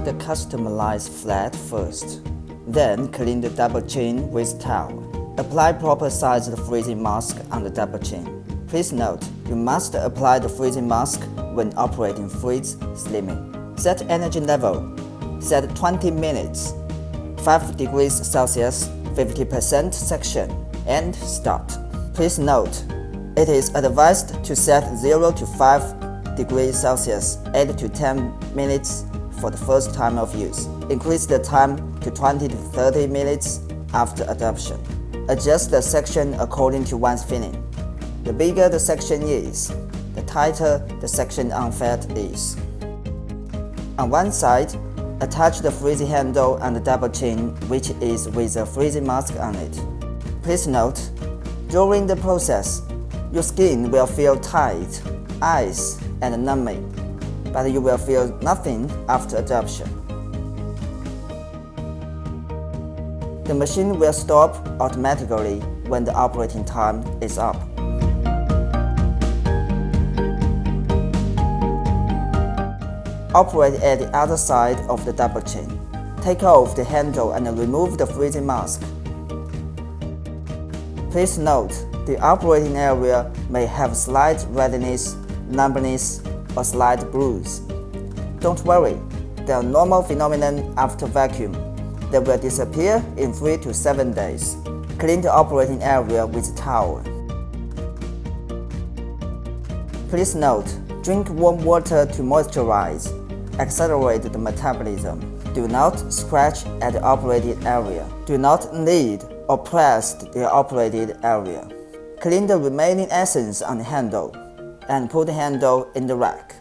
the customized flat first. Then clean the double chin with towel. Apply proper sized freezing mask on the double chin. Please note, you must apply the freezing mask when operating freeze slimming. Set energy level. Set 20 minutes. 5 degrees Celsius, 50% section, and start. Please note, it is advised to set 0 to 5 degrees Celsius 8 to 10 minutes for the first time of use. Increase the time to 20 to 30 minutes after adoption. Adjust the section according to one's feeling. The bigger the section is, the tighter the section on fat is. On one side, attach the freezing handle on the double chin, which is with a freezing mask on it. Please note, during the process, your skin will feel tight, ice, and numbing, but you will feel nothing after adoption. The machine will stop automatically when the operating time is up. Operate at the other side of the double chin. Take off the handle and remove the freezing mask. Please note, the operating area may have slight redness, numbness, or slight bruise. Don't worry, they are normal phenomenon after vacuum. They will disappear in 3 to 7 days. Clean the operating area with a towel. Please note, drink warm water to moisturize. Accelerate the metabolism. Do not scratch at the operated area. Do not knead or press the operated area. Clean the remaining essence on the handle and put the handle in the rack.